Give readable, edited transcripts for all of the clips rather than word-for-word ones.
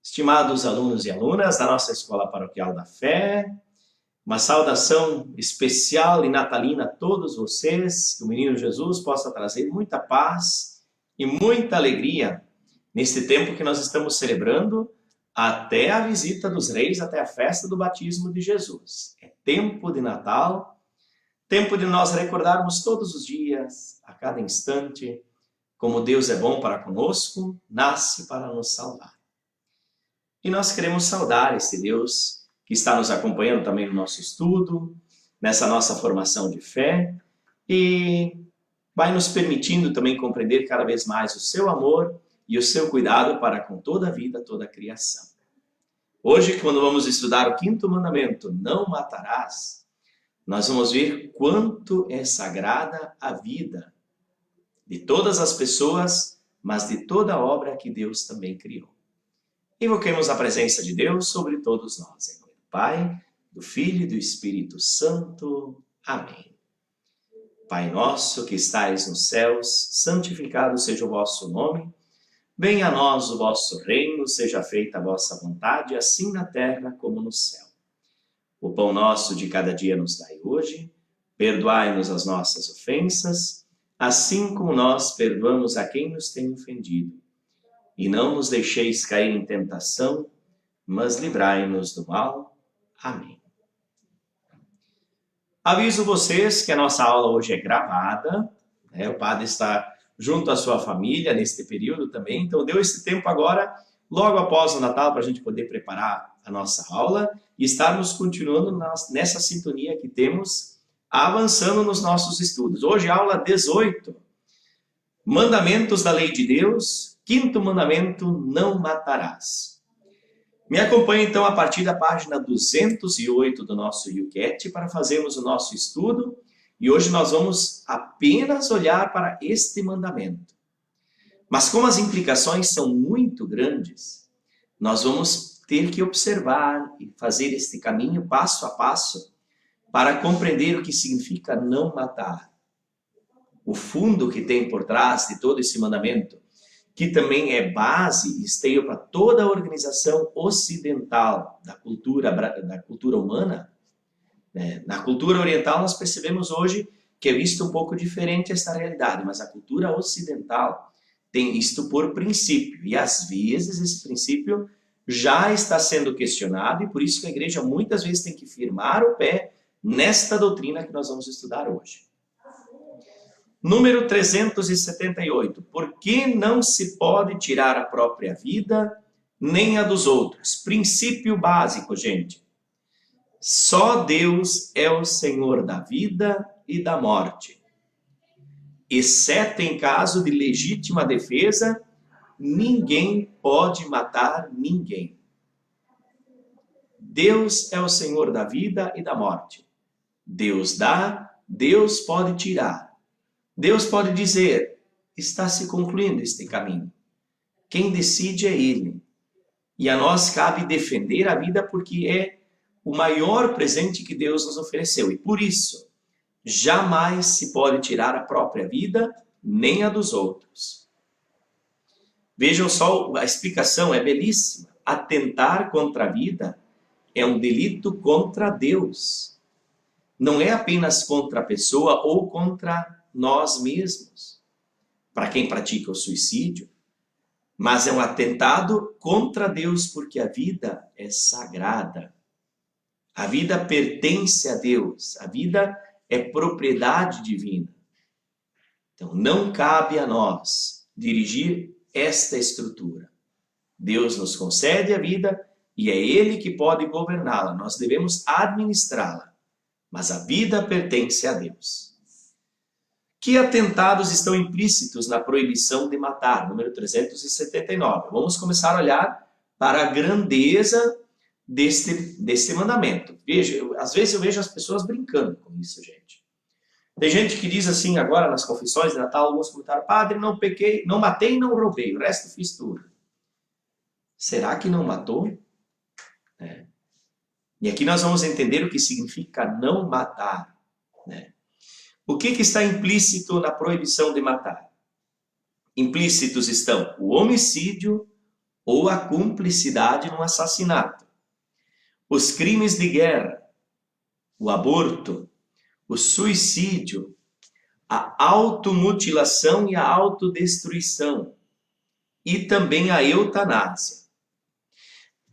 Estimados alunos e alunas da nossa Escola Paroquial da Fé, uma saudação especial e natalina a todos vocês, que o Menino Jesus possa trazer muita paz e muita alegria neste tempo que nós estamos celebrando até a visita dos reis, até a festa do batismo de Jesus. É tempo de Natal, tempo de nós recordarmos todos os dias, a cada instante, como Deus é bom para conosco, nasce para nos salvar. E nós queremos saudar esse Deus que está nos acompanhando também no nosso estudo, nessa nossa formação de fé, e vai nos permitindo também compreender cada vez mais o seu amor e o seu cuidado para com toda a vida, toda a criação. Hoje, quando vamos estudar o 5º mandamento, não matarás, nós vamos ver quanto é sagrada a vida de todas as pessoas, mas de toda a obra que Deus também criou. Invoquemos a presença de Deus sobre todos nós. Em nome do Pai, do Filho e do Espírito Santo. Amém. Pai nosso que estais nos céus, santificado seja o vosso nome. Venha a nós o vosso reino, seja feita a vossa vontade, assim na terra como no céu. O pão nosso de cada dia nos dai hoje. Perdoai-nos as nossas ofensas, assim como nós perdoamos a quem nos tem ofendido. E não nos deixeis cair em tentação, mas livrai-nos do mal. Amém. Aviso vocês que a nossa aula hoje é gravada, né? O padre está junto à sua família neste período também, então deu esse tempo agora, logo após o Natal, para a gente poder preparar a nossa aula e estarmos continuando nessa sintonia que temos, avançando nos nossos estudos. Hoje, aula 18, Mandamentos da Lei de Deus, 5º mandamento, não matarás. Me acompanhe então a partir da página 208 do nosso YouCat para fazermos o nosso estudo. E hoje nós vamos apenas olhar para este mandamento. Mas como as implicações são muito grandes, nós vamos ter que observar e fazer este caminho passo a passo para compreender o que significa não matar. O fundo que tem por trás de todo esse mandamento, que também é base e esteio para toda a organização ocidental da cultura humana. Na cultura oriental nós percebemos hoje que é visto um pouco diferente esta realidade, mas a cultura ocidental tem isto por princípio, e às vezes esse princípio já está sendo questionado, e por isso que a igreja muitas vezes tem que firmar o pé nesta doutrina que nós vamos estudar hoje. Número 378. Por que não se pode tirar a própria vida, nem a dos outros? Princípio básico, gente. Só Deus é o Senhor da vida e da morte. Exceto em caso de legítima defesa, ninguém pode matar ninguém. Deus é o Senhor da vida e da morte. Deus dá, Deus pode tirar. Deus pode dizer, está se concluindo este caminho. Quem decide é Ele. E a nós cabe defender a vida porque é o maior presente que Deus nos ofereceu. E por isso, jamais se pode tirar a própria vida, nem a dos outros. Vejam só, a explicação é belíssima. Atentar contra a vida é um delito contra Deus. Não é apenas contra a pessoa ou contra nós mesmos, para quem pratica o suicídio, mas é um atentado contra Deus, porque a vida é sagrada. A vida pertence a Deus, a vida é propriedade divina. Então não cabe a nós dirigir esta estrutura. Deus nos concede a vida e é Ele que pode governá-la, nós devemos administrá-la, mas a vida pertence a Deus. Que atentados estão implícitos na proibição de matar? Número 379. Vamos começar a olhar para a grandeza deste mandamento. Veja, às vezes eu vejo as pessoas brincando com isso, gente. Tem gente que diz assim, agora nas confissões de Natal, alguns comentários, padre, não pequei, não matei e não roubei, o resto fiz tudo. Será que não matou? E aqui nós vamos entender o que significa não matar. O que está implícito na proibição de matar? Implícitos estão o homicídio, ou a cumplicidade no assassinato, os crimes de guerra, o aborto, o suicídio, a automutilação e a autodestruição, e também a eutanásia.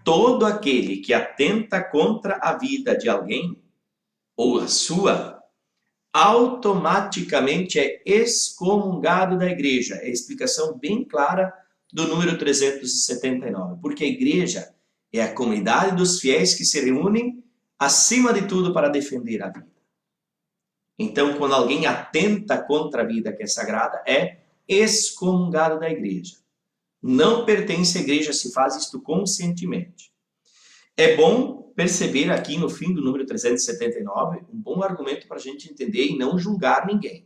Todo aquele que atenta contra a vida de alguém, ou a sua, automaticamente é excomungado da igreja. É a explicação bem clara do número 379. Porque a igreja é a comunidade dos fiéis que se reúnem, acima de tudo, para defender a vida. Então, quando alguém atenta contra a vida que é sagrada, é excomungado da igreja. Não pertence à igreja, se faz isto conscientemente. É bom perceber aqui no fim do número 379 um bom argumento para a gente entender e não julgar ninguém.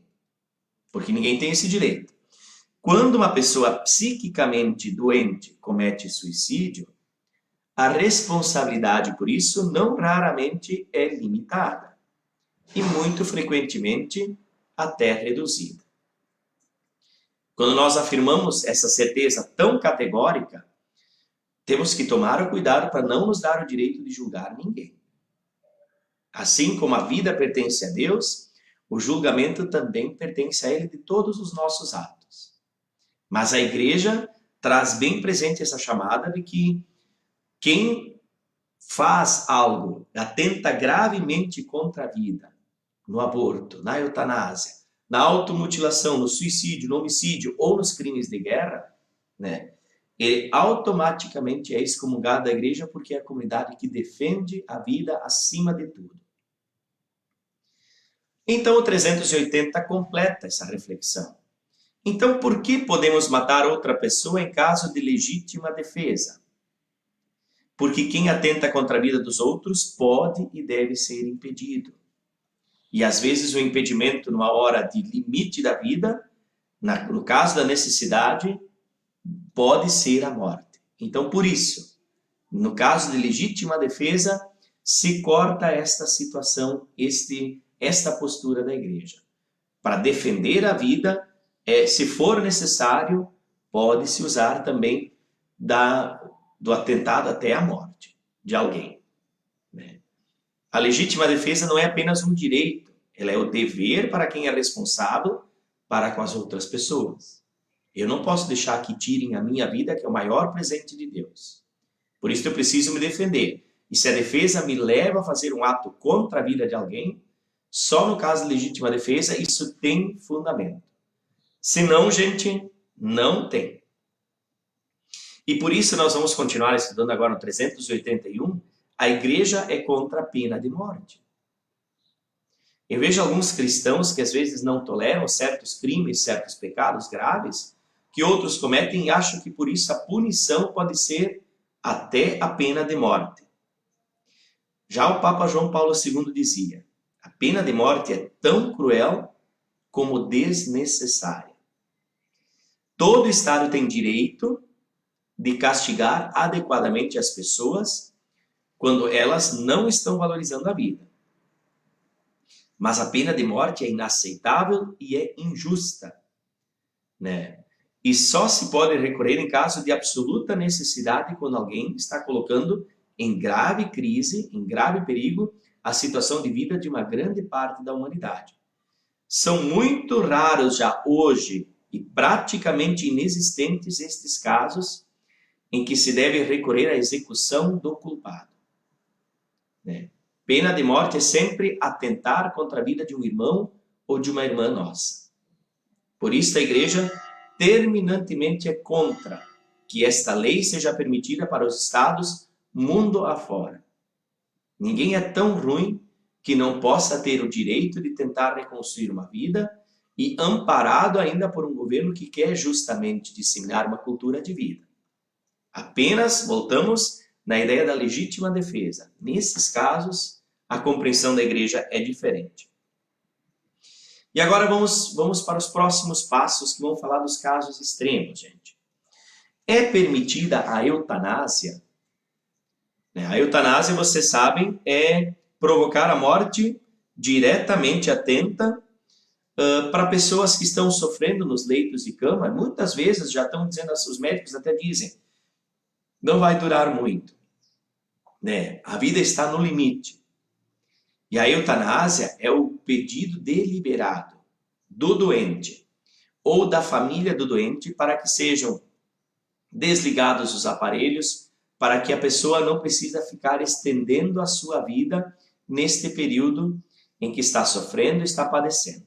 Porque ninguém tem esse direito. Quando uma pessoa psiquicamente doente comete suicídio, a responsabilidade por isso não raramente é limitada e muito frequentemente até reduzida. Quando nós afirmamos essa certeza tão categórica, temos que tomar o cuidado para não nos dar o direito de julgar ninguém. Assim como a vida pertence a Deus, o julgamento também pertence a Ele de todos os nossos atos. Mas a igreja traz bem presente essa chamada de que quem faz algo, atenta gravemente contra a vida, no aborto, na eutanásia, na automutilação, no suicídio, no homicídio ou nos crimes de guerra, né, ele automaticamente é excomungado da igreja porque é a comunidade que defende a vida acima de tudo. Então o 380 completa essa reflexão. Então por que podemos matar outra pessoa em caso de legítima defesa? Porque quem atenta contra a vida dos outros pode e deve ser impedido. E às vezes o impedimento numa hora de limite da vida, no caso da necessidade, pode ser a morte. Então, por isso, no caso de legítima defesa, se corta esta situação, esta postura da igreja. Para defender a vida, se for necessário, pode-se usar também do atentado até a morte de alguém. Né? A legítima defesa não é apenas um direito, ela é o dever para quem é responsável para com as outras pessoas. Eu não posso deixar que tirem a minha vida, que é o maior presente de Deus. Por isso eu preciso me defender. E se a defesa me leva a fazer um ato contra a vida de alguém, só no caso de legítima defesa, isso tem fundamento. Se não, gente, não tem. E por isso nós vamos continuar estudando agora no 381, a igreja é contra a pena de morte. Eu vejo alguns cristãos que às vezes não toleram certos crimes, certos pecados graves, que outros cometem e acham que por isso a punição pode ser até a pena de morte. Já o Papa João Paulo II dizia, a pena de morte é tão cruel como desnecessária. Todo Estado tem direito de castigar adequadamente as pessoas quando elas não estão valorizando a vida. Mas a pena de morte é inaceitável e é injusta, né? E só se pode recorrer em caso de absoluta necessidade quando alguém está colocando em grave crise, em grave perigo, a situação de vida de uma grande parte da humanidade. São muito raros já hoje e praticamente inexistentes estes casos em que se deve recorrer à execução do culpado. Né? Pena de morte é sempre atentar contra a vida de um irmão ou de uma irmã nossa. Por isso a igreja terminantemente é contra que esta lei seja permitida para os estados mundo afora. Ninguém é tão ruim que não possa ter o direito de tentar reconstruir uma vida e amparado ainda por um governo que quer justamente disseminar uma cultura de vida. Apenas voltamos na ideia da legítima defesa. Nesses casos, a compreensão da igreja é diferente. E agora vamos para os próximos passos que vão falar dos casos extremos, gente. É permitida a eutanásia? A eutanásia, vocês sabem, é provocar a morte diretamente atenta para pessoas que estão sofrendo nos leitos de cama. Muitas vezes já estão dizendo, os médicos até dizem, não vai durar muito, né? A vida está no limite. E a eutanásia é o pedido deliberado do doente ou da família do doente para que sejam desligados os aparelhos, para que a pessoa não precisa ficar estendendo a sua vida neste período em que está sofrendo, está padecendo.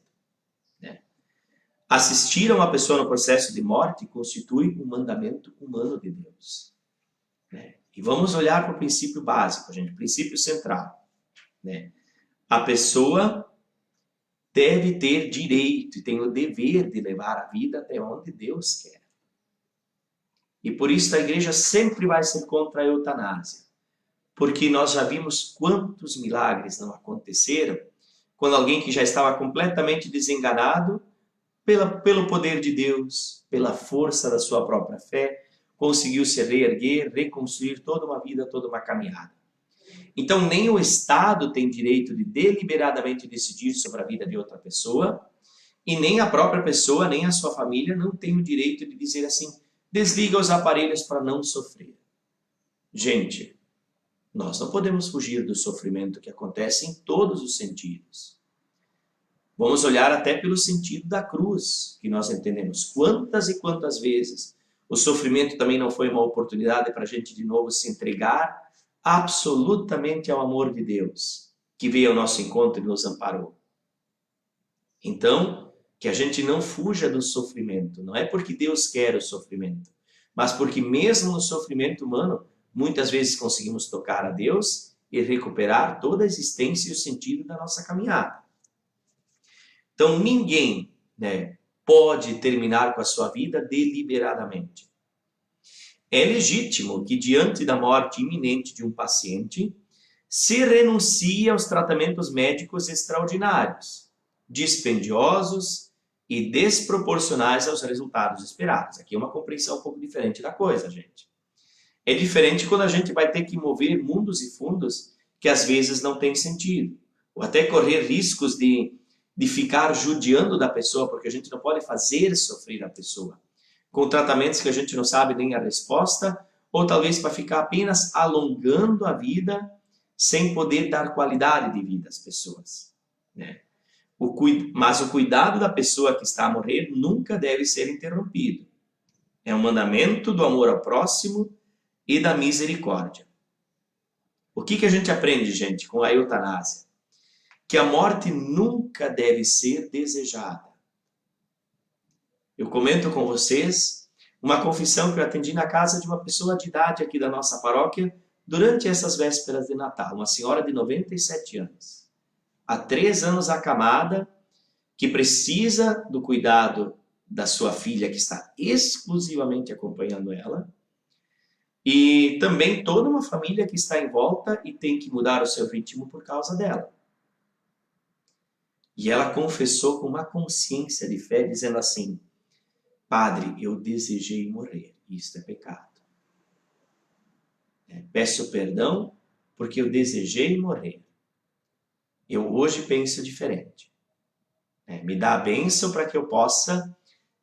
Assistir a uma pessoa no processo de morte constitui um mandamento humano de Deus. E vamos olhar para o princípio básico, gente, o princípio central. A pessoa deve ter direito e tem o dever de levar a vida até onde Deus quer. E por isso a igreja sempre vai ser contra a eutanásia. Porque nós já vimos quantos milagres não aconteceram quando alguém que já estava completamente desenganado pelo poder de Deus, pela força da sua própria fé, conseguiu se reerguer, reconstruir toda uma vida, toda uma caminhada. Então, nem o Estado tem direito de deliberadamente decidir sobre a vida de outra pessoa, e nem a própria pessoa, nem a sua família não tem o direito de dizer assim, desliga os aparelhos para não sofrer. Gente, nós não podemos fugir do sofrimento que acontece em todos os sentidos. Vamos olhar até pelo sentido da cruz, que nós entendemos quantas e quantas vezes o sofrimento também não foi uma oportunidade para a gente de novo se entregar absolutamente ao amor de Deus, que veio ao nosso encontro e nos amparou. Então, que a gente não fuja do sofrimento, não é porque Deus quer o sofrimento, mas porque mesmo no sofrimento humano, muitas vezes conseguimos tocar a Deus e recuperar toda a existência e o sentido da nossa caminhada. Então, ninguém, pode terminar com a sua vida deliberadamente. É legítimo que, diante da morte iminente de um paciente, se renuncie aos tratamentos médicos extraordinários, dispendiosos e desproporcionais aos resultados esperados. Aqui é uma compreensão um pouco diferente da coisa, gente. É diferente quando a gente vai ter que mover mundos e fundos que às vezes não tem sentido, ou até correr riscos de ficar judiando da pessoa, porque a gente não pode fazer sofrer a pessoa, com tratamentos que a gente não sabe nem a resposta, ou talvez para ficar apenas alongando a vida, sem poder dar qualidade de vida às pessoas. Mas o cuidado da pessoa que está a morrer nunca deve ser interrompido. É um mandamento do amor ao próximo e da misericórdia. O que a gente aprende, gente, com a eutanásia? Que a morte nunca deve ser desejada. Eu comento com vocês uma confissão que eu atendi na casa de uma pessoa de idade aqui da nossa paróquia durante essas vésperas de Natal, uma senhora de 97 anos. Há 3 anos acamada, que precisa do cuidado da sua filha, que está exclusivamente acompanhando ela, e também toda uma família que está em volta e tem que mudar o seu ritmo por causa dela. E ela confessou com uma consciência de fé, dizendo assim, Padre, eu desejei morrer, isto é pecado. Peço perdão porque eu desejei morrer. Eu hoje penso diferente. Me dá a bênção para que eu possa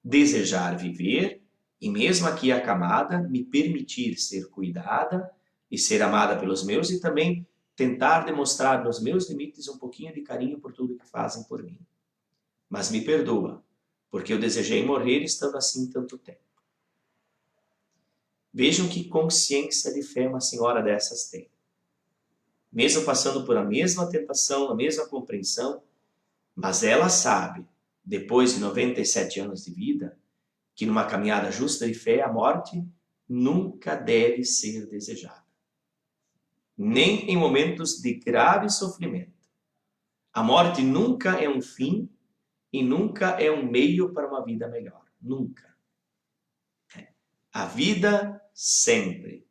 desejar viver e mesmo aqui acamada, me permitir ser cuidada e ser amada pelos meus e também tentar demonstrar nos meus limites um pouquinho de carinho por tudo que fazem por mim. Mas me perdoa, porque eu desejei morrer estando assim tanto tempo. Vejam que consciência de fé uma senhora dessas tem. Mesmo passando por a mesma tentação, a mesma compreensão, mas ela sabe, depois de 97 anos de vida, que numa caminhada justa de fé, a morte nunca deve ser desejada. Nem em momentos de grave sofrimento. A morte nunca é um fim e nunca é um meio para uma vida melhor. Nunca. A vida sempre.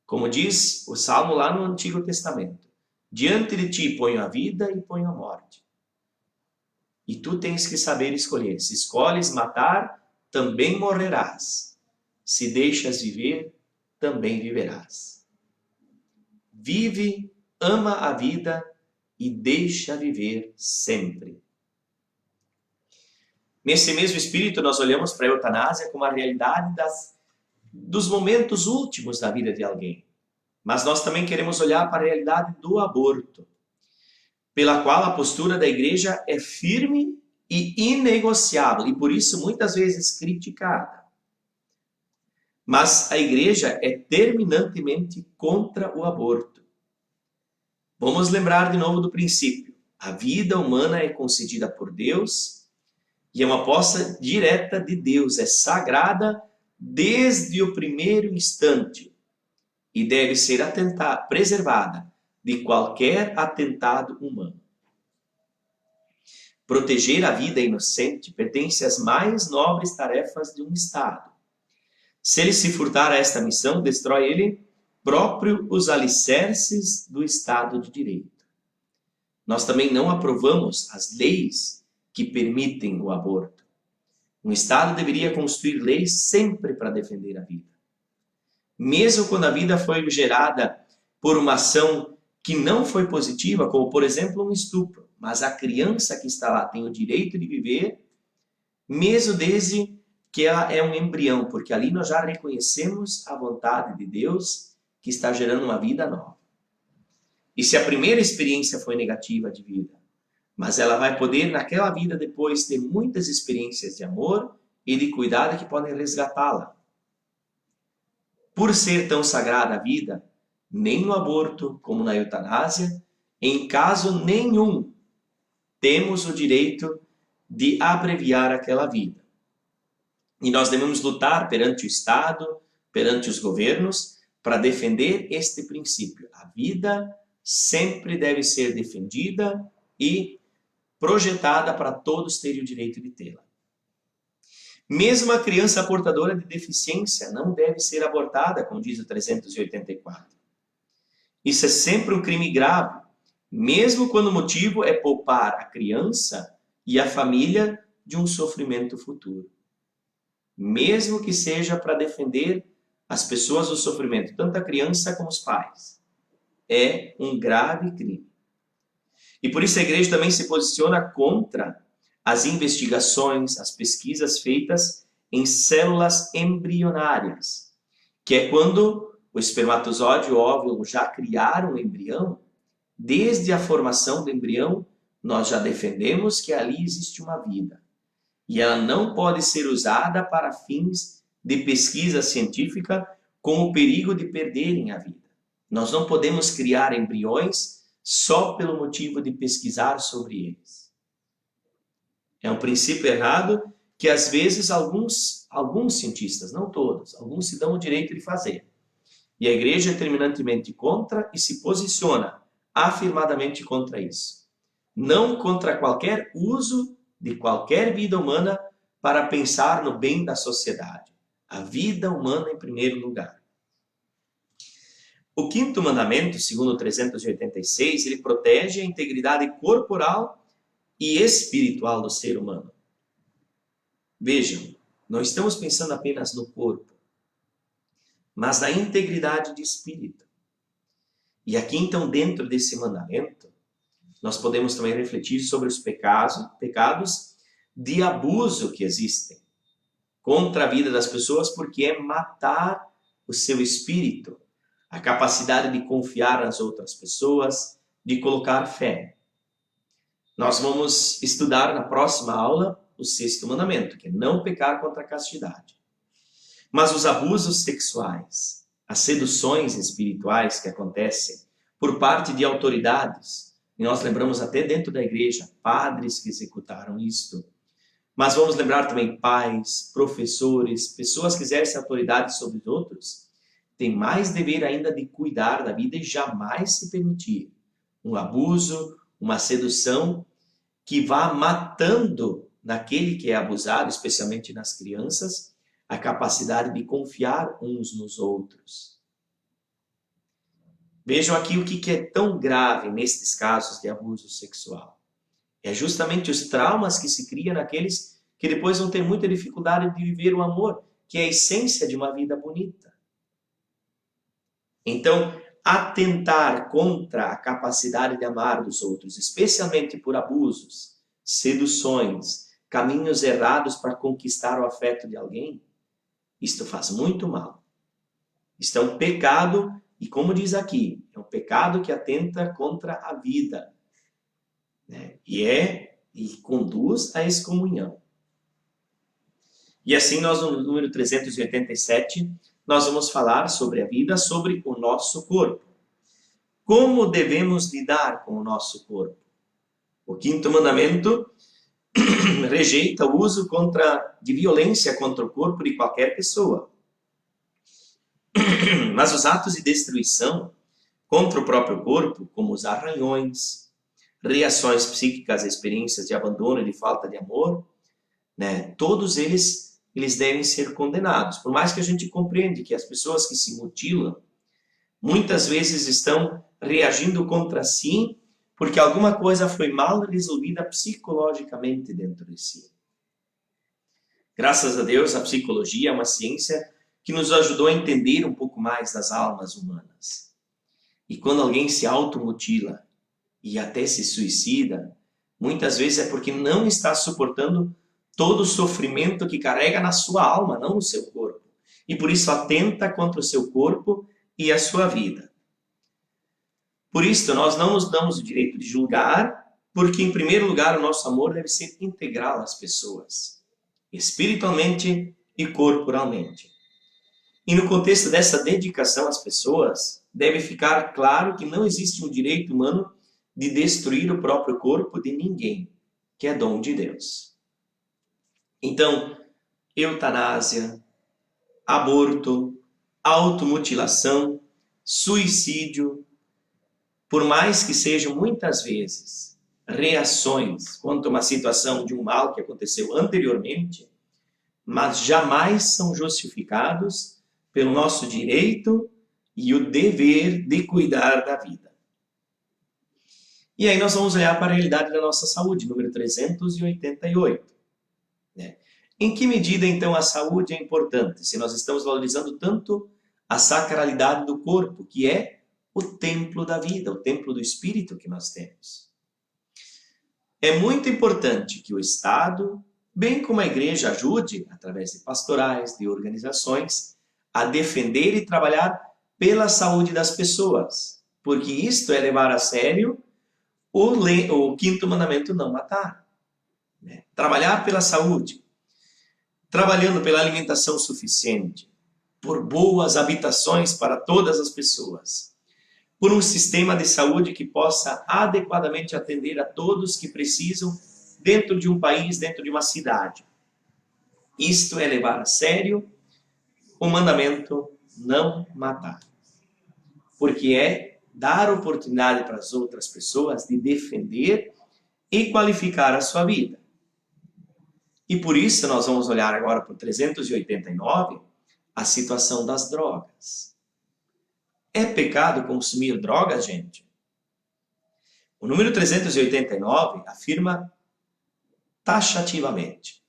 Como diz o Salmo lá no Antigo Testamento. Diante de ti ponho a vida e ponho a morte. E tu tens que saber escolher. Se escolhes matar, também morrerás. Se deixas viver, também viverás. Vive, ama a vida e deixa viver sempre. Nesse mesmo espírito, nós olhamos para a eutanásia como a realidade dos momentos últimos da vida de alguém. Mas nós também queremos olhar para a realidade do aborto, pela qual a postura da igreja é firme e inegociável, e por isso muitas vezes criticada. Mas a igreja é terminantemente contra o aborto. Vamos lembrar de novo do princípio. A vida humana é concedida por Deus e é uma posse direta de Deus, é sagrada desde o primeiro instante e deve ser preservada de qualquer atentado humano. Proteger a vida inocente pertence às mais nobres tarefas de um Estado. Se ele se furtar a esta missão, destrói ele próprio os alicerces do Estado de Direito. Nós também não aprovamos as leis que permitem o aborto. Um Estado deveria construir leis sempre para defender a vida. Mesmo quando a vida foi gerada por uma ação que não foi positiva, como por exemplo um estupro, mas a criança que está lá tem o direito de viver, mesmo desde que ela é um embrião, porque ali nós já reconhecemos a vontade de Deus que está gerando uma vida nova. E se a primeira experiência foi negativa de vida, mas ela vai poder naquela vida depois ter muitas experiências de amor e de cuidado que podem resgatá-la. Por ser tão sagrada a vida, nem no aborto como na eutanásia, em caso nenhum, temos o direito de abreviar aquela vida. E nós devemos lutar perante o Estado, perante os governos, para defender este princípio. A vida sempre deve ser defendida e projetada para todos terem o direito de tê-la. Mesmo a criança portadora de deficiência não deve ser abortada, como diz o 384. Isso é sempre um crime grave, mesmo quando o motivo é poupar a criança e a família de um sofrimento futuro. Mesmo que seja para defender as pessoas do sofrimento, tanto a criança como os pais. É um grave crime. E por isso a igreja também se posiciona contra as investigações, as pesquisas feitas em células embrionárias, que é quando o espermatozoide e o óvulo já criaram o embrião. Desde a formação do embrião, nós já defendemos que ali existe uma vida. E ela não pode ser usada para fins de pesquisa científica com o perigo de perderem a vida. Nós não podemos criar embriões só pelo motivo de pesquisar sobre eles. É um princípio errado que às vezes alguns cientistas, não todos, alguns se dão o direito de fazer. E a igreja é terminantemente contra e se posiciona afirmadamente contra isso. Não contra qualquer uso de qualquer vida humana para pensar no bem da sociedade. A vida humana em primeiro lugar. O quinto mandamento, segundo o 386, ele protege a integridade corporal e espiritual do ser humano. Vejam, não estamos pensando apenas no corpo, mas na integridade de espírito. E aqui então, dentro desse mandamento, nós podemos também refletir sobre os pecados de abuso que existem contra a vida das pessoas, porque é matar o seu espírito, a capacidade de confiar nas outras pessoas, de colocar fé. Nós vamos estudar na próxima aula o sexto mandamento, que é não pecar contra a castidade. Mas os abusos sexuais, as seduções espirituais que acontecem por parte de autoridades, e nós lembramos até dentro da igreja, padres que executaram isto, mas vamos lembrar também pais, professores, pessoas que exercem autoridade sobre os outros, tem mais dever ainda de cuidar da vida e jamais se permitir um abuso, uma sedução que vá matando naquele que é abusado, especialmente nas crianças, a capacidade de confiar uns nos outros. Vejam aqui o que é tão grave nestes casos de abuso sexual. É justamente os traumas que se criam naqueles que depois vão ter muita dificuldade de viver o amor, que é a essência de uma vida bonita. Então, atentar contra a capacidade de amar dos outros, especialmente por abusos, seduções, caminhos errados para conquistar o afeto de alguém, isto faz muito mal. Isto é um pecado, e como diz aqui, é um pecado que atenta contra a vida, né? E conduz à excomunhão. E assim nós, no número 387, nós vamos falar sobre a vida, sobre o nosso corpo. Como devemos lidar com o nosso corpo? O quinto mandamento rejeita o uso de violência contra o corpo de qualquer pessoa. Mas os atos de destruição contra o próprio corpo, como os arranhões, reações psíquicas a experiências de abandono e de falta de amor, né, todos eles devem ser condenados. Por mais que a gente compreende que as pessoas que se mutilam, muitas vezes estão reagindo contra si, porque alguma coisa foi mal resolvida psicologicamente dentro de si. Graças a Deus, a psicologia é uma ciência que nos ajudou a entender um pouco mais das almas humanas. E quando alguém se automutila e até se suicida, muitas vezes é porque não está suportando todo o sofrimento que carrega na sua alma, não no seu corpo. E por isso atenta contra o seu corpo e a sua vida. Por isso, nós não nos damos o direito de julgar, porque, em primeiro lugar, o nosso amor deve ser integral às pessoas, espiritualmente e corporalmente. E no contexto dessa dedicação às pessoas, deve ficar claro que não existe um direito humano de destruir o próprio corpo de ninguém, que é dom de Deus. Então, eutanásia, aborto, automutilação, suicídio, por mais que sejam muitas vezes reações contra uma situação de um mal que aconteceu anteriormente, mas jamais são justificados pelo nosso direito e o dever de cuidar da vida. E aí nós vamos olhar para a realidade da nossa saúde, número 388. Né? Em que medida, então, a saúde é importante, se nós estamos valorizando tanto a sacralidade do corpo, que é o templo da vida, o templo do espírito que nós temos? É muito importante que o Estado, bem como a igreja, ajude, através de pastorais, de organizações, a defender e trabalhar pela saúde das pessoas, porque isto é levar a sério o quinto mandamento, não matar. Né? Trabalhar pela saúde, trabalhando pela alimentação suficiente, por boas habitações para todas as pessoas, por um sistema de saúde que possa adequadamente atender a todos que precisam dentro de um país, dentro de uma cidade. Isto é levar a sério o mandamento não matar, porque é dar oportunidade para as outras pessoas de defender e qualificar a sua vida. E por isso nós vamos olhar agora para o 389, a situação das drogas. É pecado consumir drogas, gente? O número 389 afirma taxativamente: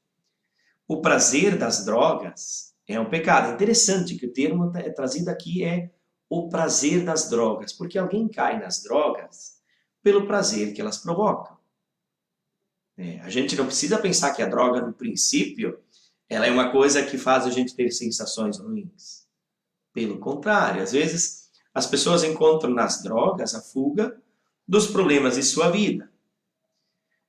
o prazer das drogas é um pecado. É interessante que o termo trazido aqui é o prazer das drogas, porque alguém cai nas drogas pelo prazer que elas provocam. A gente não precisa pensar que a droga, no princípio, ela é uma coisa que faz a gente ter sensações ruins. Pelo contrário, às vezes as pessoas encontram nas drogas a fuga dos problemas de sua vida.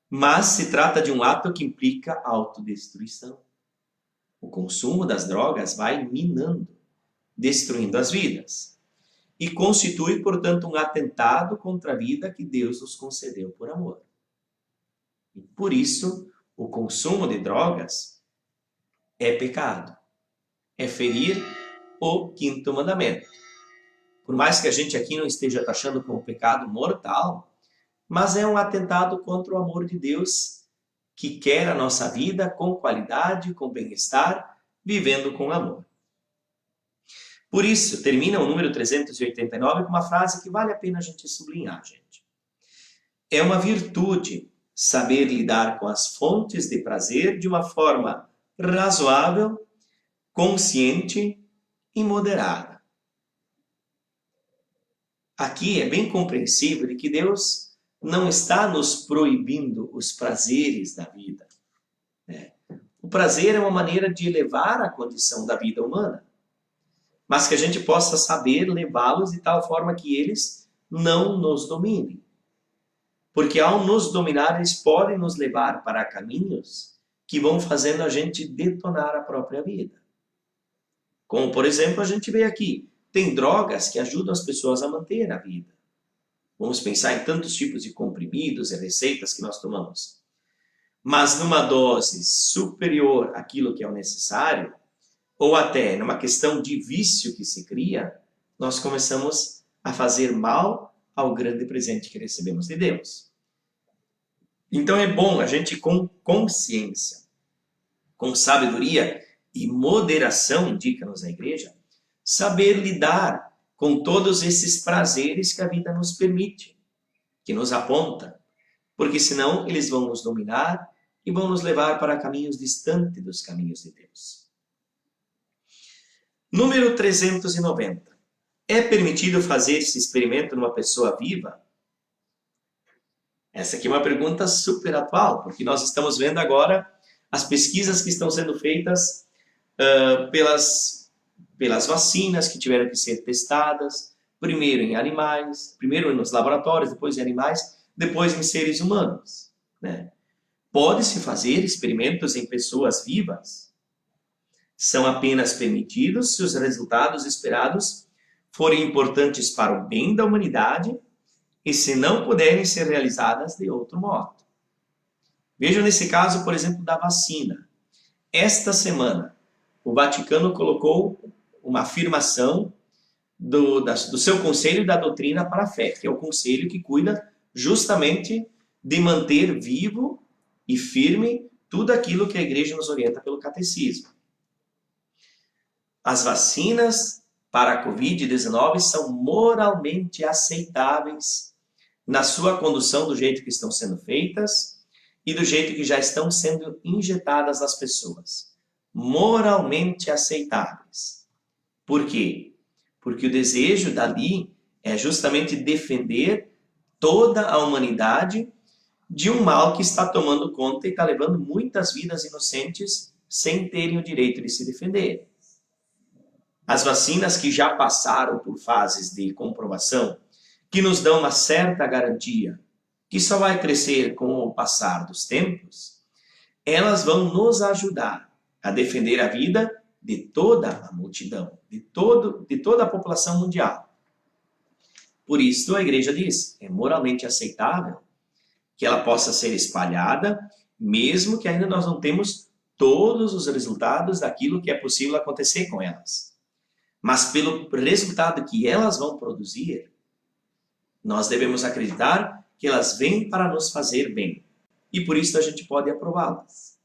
Mas se trata de um ato que implica autodestruição. O consumo das drogas vai minando, destruindo as vidas. E constitui, portanto, um atentado contra a vida que Deus nos concedeu por amor. E por isso, o consumo de drogas é pecado. É ferir o quinto mandamento. Por mais que a gente aqui não esteja taxando como pecado mortal, mas é um atentado contra o amor de Deus, que quer a nossa vida com qualidade, com bem-estar, vivendo com amor. Por isso, termina o número 389 com uma frase que vale a pena a gente sublinhar, gente. É uma virtude saber lidar com as fontes de prazer de uma forma razoável, consciente e moderada. Aqui é bem compreensível de que Deus não está nos proibindo os prazeres da vida. O prazer é uma maneira de elevar a condição da vida humana. mas que a gente possa saber levá-los de tal forma que eles não nos dominem. Porque ao nos dominar, eles podem nos levar para caminhos que vão fazendo a gente detonar a própria vida. Como, por exemplo, a gente vê aqui, tem drogas que ajudam as pessoas a manter a vida. Vamos pensar em tantos tipos de comprimidos e receitas que nós tomamos. Mas numa dose superior àquilo que é o necessário, ou até numa questão de vício que se cria, nós começamos a fazer mal ao grande presente que recebemos de Deus. Então é bom a gente, com consciência, com sabedoria e moderação, indica-nos a igreja, saber lidar com todos esses prazeres que a vida nos permite, que nos aponta, porque senão eles vão nos dominar e vão nos levar para caminhos distantes dos caminhos de Deus. Número 390. É permitido fazer esse experimento numa pessoa viva? Essa aqui é uma pergunta super atual, porque nós estamos vendo agora as pesquisas que estão sendo feitas pelas vacinas que tiveram que ser testadas, primeiro em animais, primeiro nos laboratórios, depois em animais, depois em seres humanos, né? Pode-se fazer experimentos em pessoas vivas? São apenas permitidos se os resultados esperados forem importantes para o bem da humanidade e se não puderem ser realizadas de outro modo. Vejam nesse caso, por exemplo, da vacina. Esta semana, o Vaticano colocou uma afirmação do seu Conselho da Doutrina para a Fé, que é o conselho que cuida justamente de manter vivo e firme tudo aquilo que a igreja nos orienta pelo catecismo. As vacinas para a Covid-19 são moralmente aceitáveis na sua condução do jeito que estão sendo feitas e do jeito que já estão sendo injetadas nas pessoas. Moralmente aceitáveis. Por quê? Porque o desejo dali é justamente defender toda a humanidade de um mal que está tomando conta e está levando muitas vidas inocentes sem terem o direito de se defender. As vacinas que já passaram por fases de comprovação, que nos dão uma certa garantia, que só vai crescer com o passar dos tempos, elas vão nos ajudar a defender a vida de toda a multidão, de toda a população mundial. Por isso a igreja diz, é moralmente aceitável que ela possa ser espalhada, mesmo que ainda nós não temos todos os resultados daquilo que é possível acontecer com elas. Mas pelo resultado que elas vão produzir, nós devemos acreditar que elas vêm para nos fazer bem. E por isso a gente pode aprová-las.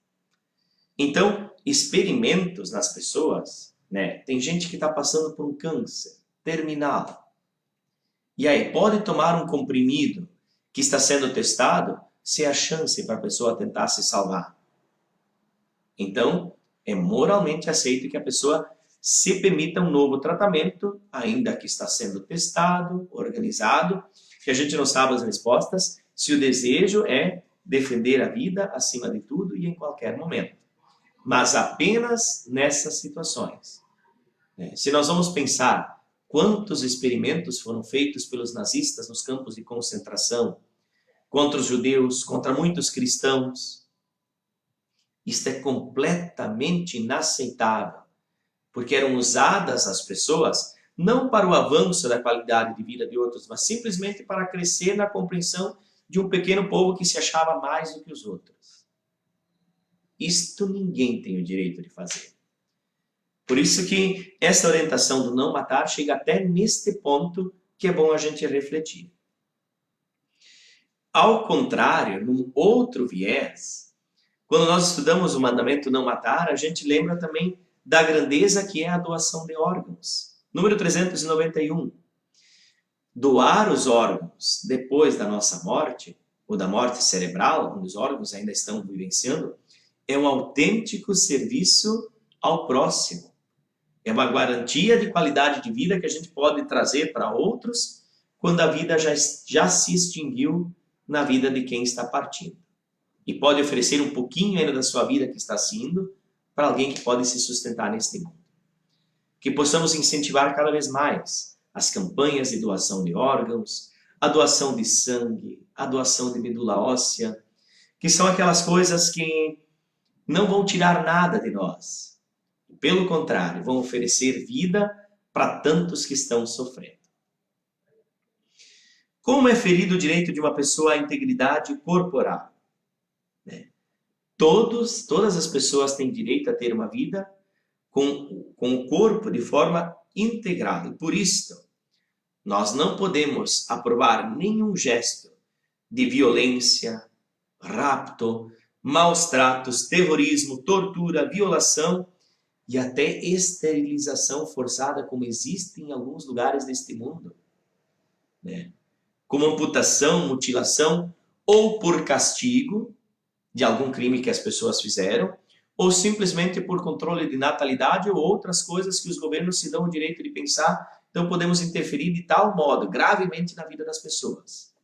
Então, experimentos nas pessoas, né? Tem gente que está passando por um câncer terminal. E aí, pode tomar um comprimido que está sendo testado se é a chance para a pessoa tentar se salvar. Então, é moralmente aceito que a pessoa se permita um novo tratamento, ainda que está sendo testado, organizado, que a gente não sabe as respostas, se o desejo é defender a vida acima de tudo e em qualquer momento. Mas apenas nessas situações. Se nós vamos pensar quantos experimentos foram feitos pelos nazistas nos campos de concentração, contra os judeus, contra muitos cristãos, isto é completamente inaceitável, porque eram usadas as pessoas não para o avanço da qualidade de vida de outros, mas simplesmente para crescer na compreensão de um pequeno povo que se achava mais do que os outros. Isto ninguém tem o direito de fazer. Por isso que essa orientação do não matar chega até neste ponto que é bom a gente refletir. Ao contrário, num outro viés, quando nós estudamos o mandamento não matar, a gente lembra também da grandeza que é a doação de órgãos. Número 391. Doar os órgãos depois da nossa morte, ou da morte cerebral, onde os órgãos ainda estão vivenciando, é um autêntico serviço ao próximo. É uma garantia de qualidade de vida que a gente pode trazer para outros quando a vida já se extinguiu na vida de quem está partindo. E pode oferecer um pouquinho ainda da sua vida que está se indo para alguém que pode se sustentar neste mundo. que possamos incentivar cada vez mais as campanhas de doação de órgãos, a doação de sangue, a doação de medula óssea, que são aquelas coisas que não vão tirar nada de nós. Pelo contrário, vão oferecer vida para tantos que estão sofrendo. Como é ferido o direito de uma pessoa à integridade corporal? Todas as pessoas têm direito a ter uma vida com o corpo de forma integrada. Por isso, nós não podemos aprovar nenhum gesto de violência, rapto, maus tratos, terrorismo, tortura, violação e até esterilização forçada, como existe em alguns lugares deste mundo, como amputação, mutilação, ou por castigo de algum crime que as pessoas fizeram, ou simplesmente por controle de natalidade ou outras coisas que os governos se dão o direito de pensar, então podemos interferir de tal modo, gravemente, na vida das pessoas.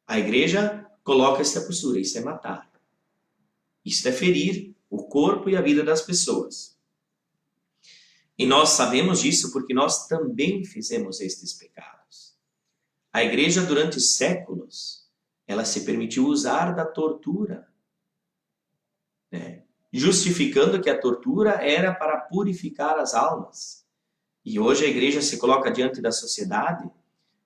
A igreja coloca essa postura, isso é matar. Isso é ferir o corpo e a vida das pessoas. E nós sabemos disso porque nós também fizemos estes pecados. A igreja, durante séculos, ela se permitiu usar da tortura, justificando que a tortura era para purificar as almas. E hoje a igreja se coloca diante da sociedade,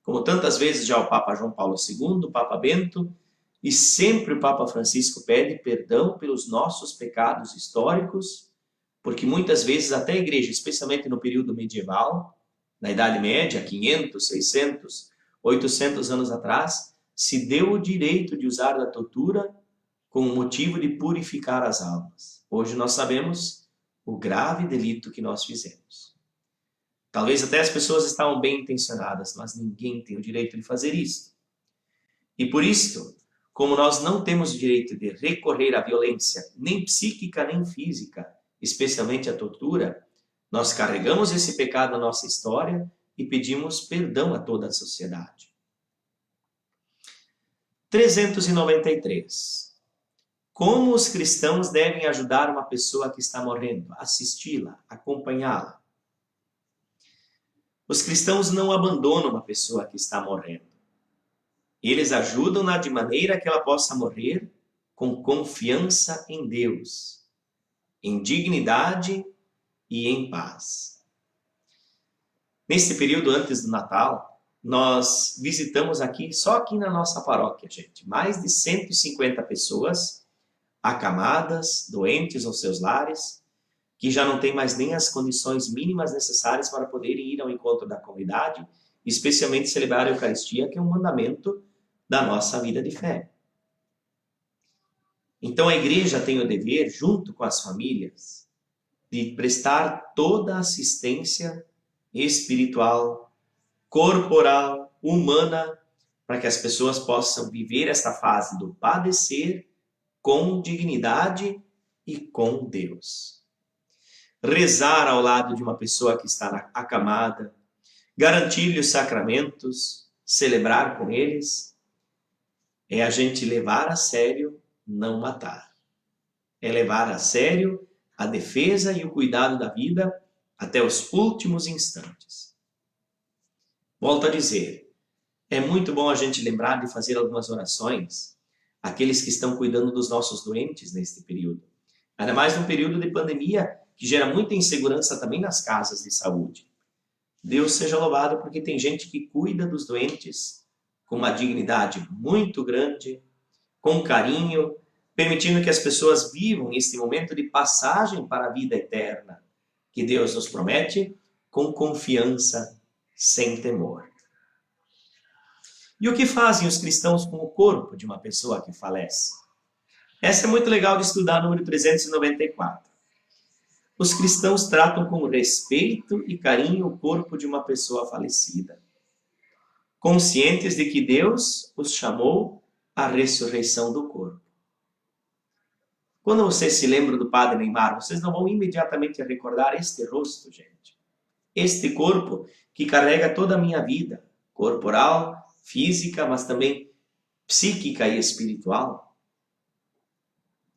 como tantas vezes já o Papa João Paulo II, o Papa Bento, e sempre o Papa Francisco pede perdão pelos nossos pecados históricos, porque muitas vezes até a igreja, especialmente no período medieval, na Idade Média, 500, 600, 800 anos atrás, se deu o direito de usar da tortura com o motivo de purificar as almas. Hoje nós sabemos o grave delito que nós fizemos. Talvez até as pessoas estavam bem intencionadas, mas ninguém tem o direito de fazer isso. E por isso, como nós não temos o direito de recorrer à violência, nem psíquica nem física, especialmente a tortura, nós carregamos esse pecado na nossa história e pedimos perdão a toda a sociedade. 393. Como os cristãos devem ajudar uma pessoa que está morrendo? Assisti-la, acompanhá-la. Os cristãos não abandonam uma pessoa que está morrendo. Eles ajudam-na de maneira que ela possa morrer com confiança em Deus, em dignidade e em paz. Nesse período antes do Natal, nós visitamos só aqui na nossa paróquia, gente, mais de 150 pessoas acamadas, doentes aos seus lares, que já não têm mais nem as condições mínimas necessárias para poderem ir ao encontro da comunidade, especialmente celebrar a Eucaristia, que é um mandamento da nossa vida de fé. Então a igreja tem o dever, junto com as famílias, de prestar toda a assistência espiritual, corporal, humana, para que as pessoas possam viver esta fase do padecer com dignidade e com Deus. Rezar ao lado de uma pessoa que está acamada, garantir-lhe os sacramentos, celebrar com eles, é a gente levar a sério, não matar. É levar a sério a defesa e o cuidado da vida até os últimos instantes. Volto a dizer, é muito bom a gente lembrar de fazer algumas orações àqueles que estão cuidando dos nossos doentes neste período. Ainda mais num período de pandemia que gera muita insegurança também nas casas de saúde. Deus seja louvado porque tem gente que cuida dos doentes com uma dignidade muito grande, com carinho, permitindo que as pessoas vivam esse momento de passagem para a vida eterna, que Deus nos promete, com confiança, sem temor. E o que fazem os cristãos com o corpo de uma pessoa que falece? Essa é muito legal de estudar, número 394. Os cristãos tratam com respeito e carinho o corpo de uma pessoa falecida, conscientes de que Deus os chamou à ressurreição do corpo. Quando vocês se lembram do Padre Neymar, vocês não vão imediatamente recordar este rosto, gente. Este corpo que carrega toda a minha vida, corporal, física, mas também psíquica e espiritual.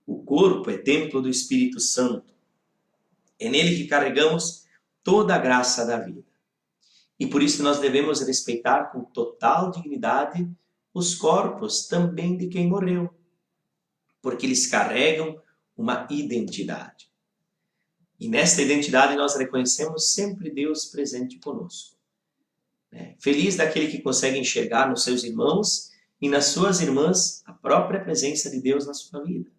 O corpo é templo do Espírito Santo. É nele que carregamos toda a graça da vida. E por isso nós devemos respeitar com total dignidade os corpos também de quem morreu, porque eles carregam uma identidade. E nesta identidade nós reconhecemos sempre Deus presente conosco. Feliz daquele que consegue enxergar nos seus irmãos e nas suas irmãs a própria presença de Deus na sua vida.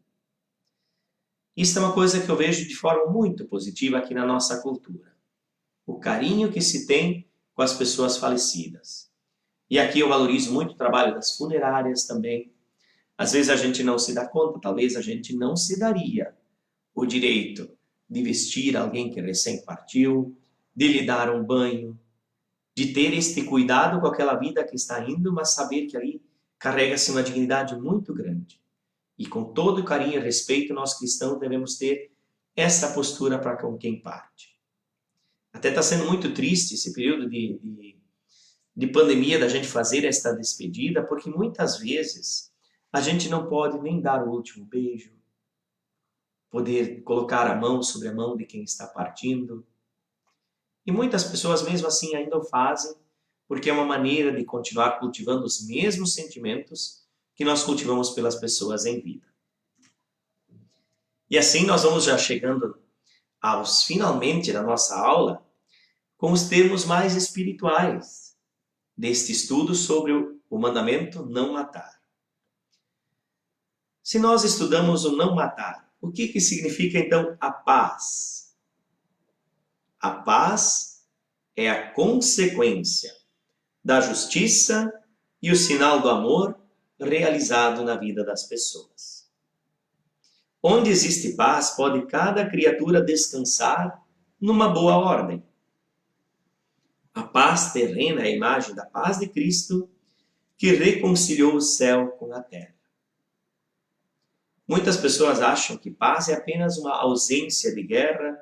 Isso é uma coisa que eu vejo de forma muito positiva aqui na nossa cultura. O carinho que se tem com as pessoas falecidas. E aqui eu valorizo muito o trabalho das funerárias também. Às vezes a gente não se dá conta, talvez a gente não se daria o direito de vestir alguém que recém partiu, de lhe dar um banho, de ter este cuidado com aquela vida que está indo, mas saber que ali carrega-se uma dignidade muito grande. E com todo carinho e respeito, nós cristãos devemos ter essa postura para com quem parte. Até está sendo muito triste esse período de pandemia da gente fazer esta despedida, porque muitas vezes a gente não pode nem dar o último beijo, poder colocar a mão sobre a mão de quem está partindo. E muitas pessoas mesmo assim ainda o fazem, porque é uma maneira de continuar cultivando os mesmos sentimentos que nós cultivamos pelas pessoas em vida. E assim nós vamos já chegando aos finalmente da nossa aula, com os termos mais espirituais deste estudo sobre o mandamento não matar. Se nós estudamos o não matar, o que significa então a paz? A paz é a consequência da justiça e o sinal do amor realizado na vida das pessoas. Onde existe paz, pode cada criatura descansar numa boa ordem. A paz terrena é a imagem da paz de Cristo que reconciliou o céu com a terra. Muitas pessoas acham que paz é apenas uma ausência de guerra,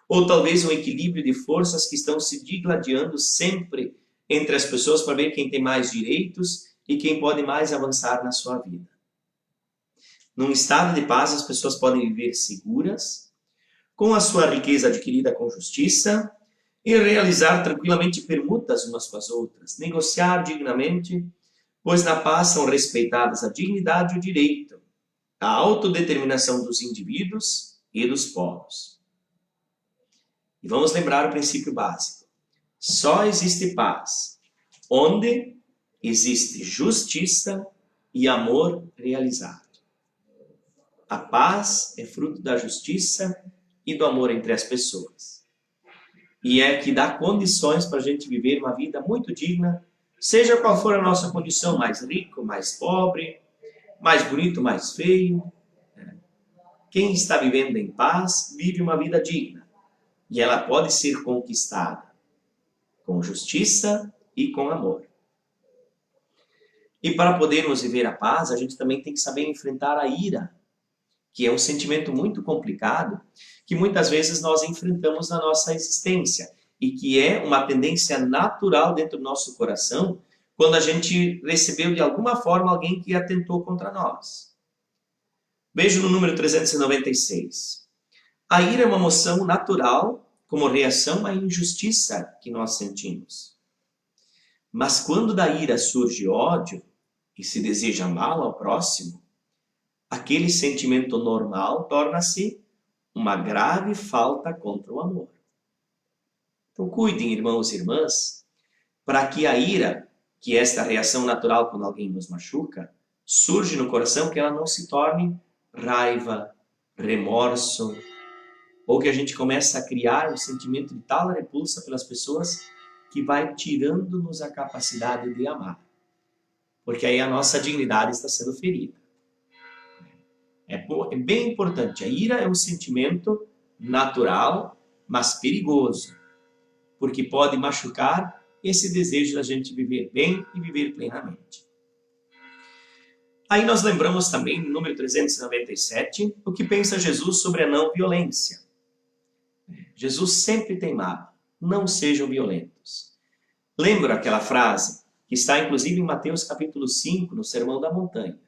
ou talvez um equilíbrio de forças que estão se digladiando sempre entre as pessoas para ver quem tem mais direitos e quem pode mais avançar na sua vida. Num estado de paz, as pessoas podem viver seguras, com a sua riqueza adquirida com justiça, e realizar tranquilamente permutas umas com as outras, negociar dignamente, pois na paz são respeitadas a dignidade e o direito, a autodeterminação dos indivíduos e dos povos. E vamos lembrar o princípio básico. Só existe paz onde existe justiça e amor realizado. A paz é fruto da justiça e do amor entre as pessoas. E é que dá condições para a gente viver uma vida muito digna, seja qual for a nossa condição, mais rico, mais pobre, mais bonito, mais feio. Quem está vivendo em paz, vive uma vida digna. E ela pode ser conquistada com justiça e com amor. E para podermos viver a paz, a gente também tem que saber enfrentar a ira, que é um sentimento muito complicado, que muitas vezes nós enfrentamos na nossa existência, e que é uma tendência natural dentro do nosso coração, quando a gente recebeu de alguma forma alguém que atentou contra nós. Veja no número 396. A ira é uma emoção natural, como reação à injustiça que nós sentimos. Mas quando da ira surge ódio, e se deseja mal ao próximo, aquele sentimento normal torna-se uma grave falta contra o amor. Então cuidem, irmãos e irmãs, para que a ira, que é esta reação natural quando alguém nos machuca, surge no coração, que ela não se torne raiva, remorso, ou que a gente comece a criar um sentimento de tal repulsa pelas pessoas que vai tirando-nos a capacidade de amar. Porque aí a nossa dignidade está sendo ferida. É bem importante. A ira é um sentimento natural, mas perigoso, porque pode machucar esse desejo da gente viver bem e viver plenamente. Aí nós lembramos também, no número 397, o que pensa Jesus sobre a não violência. Jesus sempre teimava, não sejam violentos. Lembra aquela frase que está inclusive em Mateus capítulo 5, no Sermão da Montanha.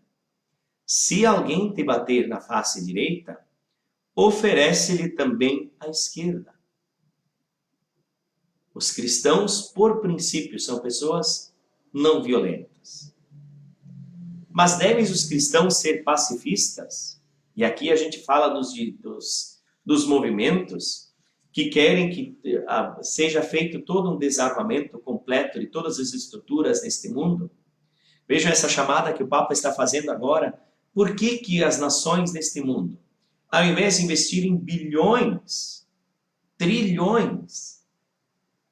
Se alguém te bater na face direita, oferece-lhe também a esquerda. Os cristãos, por princípio, são pessoas não violentas. Mas devem os cristãos ser pacifistas? E aqui a gente fala dos movimentos que querem que seja feito todo um desarmamento completo de todas as estruturas neste mundo. Vejam essa chamada que o Papa está fazendo agora. Por que as nações deste mundo, ao invés de investirem bilhões, trilhões,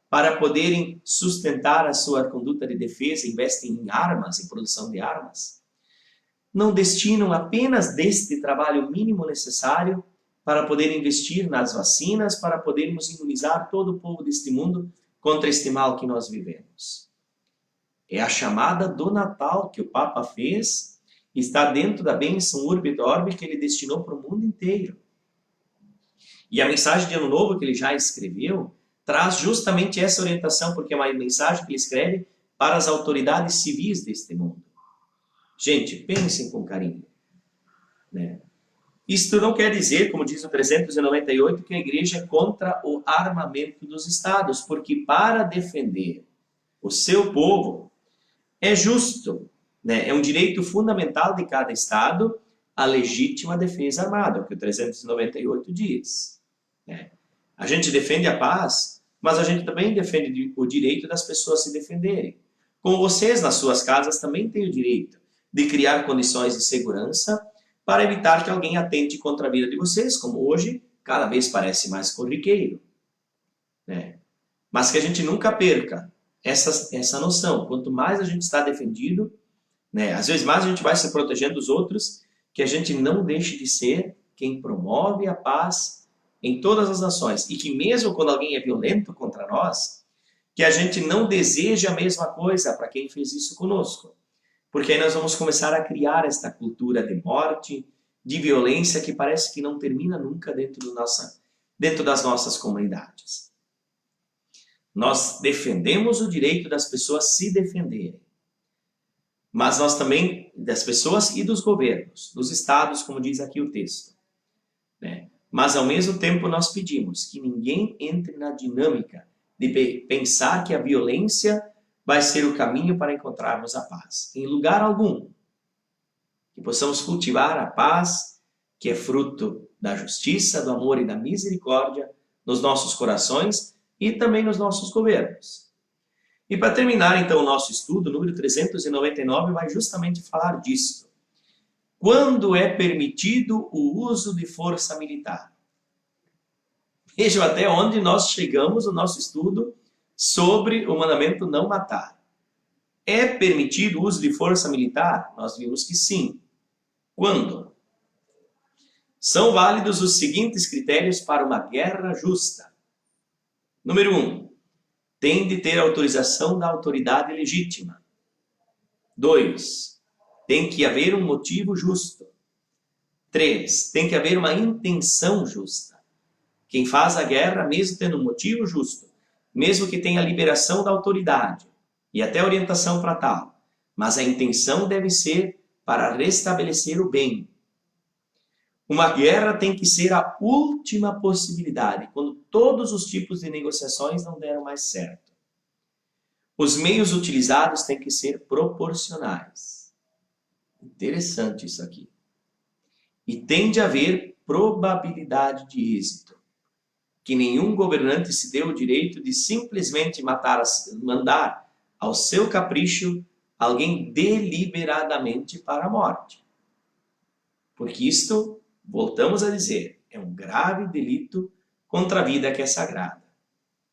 para poderem sustentar a sua conduta de defesa, investem em armas, em produção de armas, não destinam apenas deste trabalho mínimo necessário para poder investir nas vacinas, para podermos imunizar todo o povo deste mundo contra este mal que nós vivemos. É a chamada do Natal que o Papa fez, está dentro da bênção Urbi et Orbi que ele destinou para o mundo inteiro. E a mensagem de Ano Novo que ele já escreveu traz justamente essa orientação, porque é uma mensagem que ele escreve para as autoridades civis deste mundo. Gente, pensem com carinho, né? Isto não quer dizer, como diz o 398, que a igreja é contra o armamento dos estados, porque para defender o seu povo é justo, né? É um direito fundamental de cada estado a legítima defesa armada, é o que o 398 diz, né? A gente defende a paz, mas a gente também defende o direito das pessoas se defenderem. Como vocês, nas suas casas, também têm o direito de criar condições de segurança para evitar que alguém atente contra a vida de vocês, como hoje cada vez parece mais corriqueiro, né? Mas que a gente nunca perca essa noção. Quanto mais a gente está defendido, né, às vezes mais a gente vai se protegendo dos outros, que a gente não deixe de ser quem promove a paz em todas as nações. E que mesmo quando alguém é violento contra nós, que a gente não deseje a mesma coisa para quem fez isso conosco. Porque aí nós vamos começar a criar esta cultura de morte, de violência, que parece que não termina nunca dentro das nossas comunidades. Nós defendemos o direito das pessoas se defenderem. Mas nós também, das pessoas e dos governos, dos estados, como diz aqui o texto, né? Mas ao mesmo tempo nós pedimos que ninguém entre na dinâmica de pensar que a violência vai ser o caminho para encontrarmos a paz. Em lugar algum. Que possamos cultivar a paz, que é fruto da justiça, do amor e da misericórdia nos nossos corações e também nos nossos governos. E para terminar, então, o nosso estudo, o número 399 vai justamente falar disso. Quando é permitido o uso de força militar? Vejam até onde nós chegamos no nosso estudo sobre o mandamento não matar. É permitido o uso de força militar? Nós vimos que sim. Quando? São válidos os seguintes critérios para uma guerra justa. Número 1. Tem de ter autorização da autoridade legítima. 2. Tem que haver um motivo justo. 3. Tem que haver uma intenção justa. Quem faz a guerra, mesmo tendo um motivo justo, mesmo que tenha liberação da autoridade e até orientação para tal, mas a intenção deve ser para restabelecer o bem. Uma guerra tem que ser a última possibilidade, quando todos os tipos de negociações não deram mais certo. Os meios utilizados têm que ser proporcionais. Interessante isso aqui. E tem de haver probabilidade de êxito. Que nenhum governante se dê o direito de simplesmente mandar ao seu capricho alguém deliberadamente para a morte. Porque isto, voltamos a dizer, é um grave delito contra a vida que é sagrada.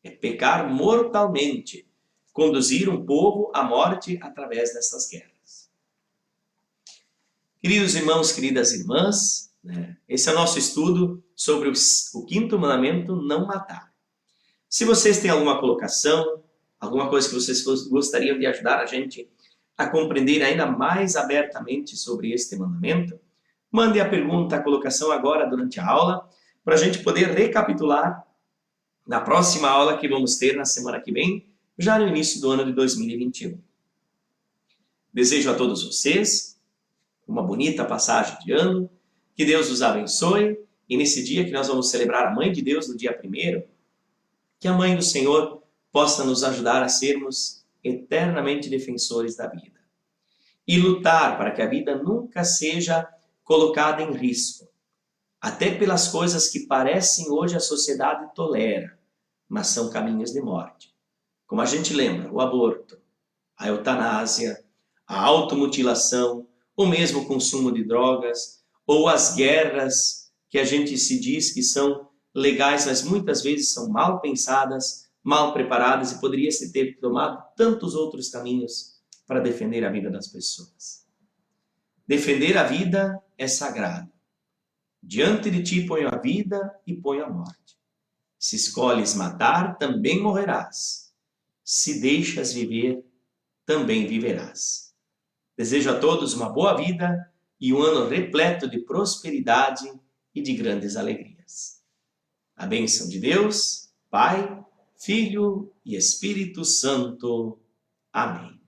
É pecar mortalmente, conduzir um povo à morte através dessas guerras. Queridos irmãos, queridas irmãs, né, esse é o nosso estudo sobre o quinto mandamento, não matar. Se vocês têm alguma colocação, alguma coisa que vocês gostariam de ajudar a gente a compreender ainda mais abertamente sobre este mandamento, mande a pergunta, a colocação agora durante a aula, para a gente poder recapitular na próxima aula que vamos ter na semana que vem, já no início do ano de 2021. Desejo a todos vocês uma bonita passagem de ano, que Deus os abençoe, e nesse dia que nós vamos celebrar a Mãe de Deus no dia 1º, que a Mãe do Senhor possa nos ajudar a sermos eternamente defensores da vida e lutar para que a vida nunca seja colocada em risco, até pelas coisas que parecem hoje a sociedade tolera, mas são caminhos de morte. Como a gente lembra, o aborto, a eutanásia, a automutilação, o mesmo consumo de drogas, ou as guerras que a gente se diz que são legais, mas muitas vezes são mal pensadas, mal preparadas e poderia se ter tomado tantos outros caminhos para defender a vida das pessoas. Defender a vida é sagrado. Diante de ti ponho a vida e ponho a morte. Se escolhes matar, também morrerás. Se deixas viver, também viverás. Desejo a todos uma boa vida e um ano repleto de prosperidade e de grandes alegrias. A bênção de Deus, Pai, Filho e Espírito Santo. Amém.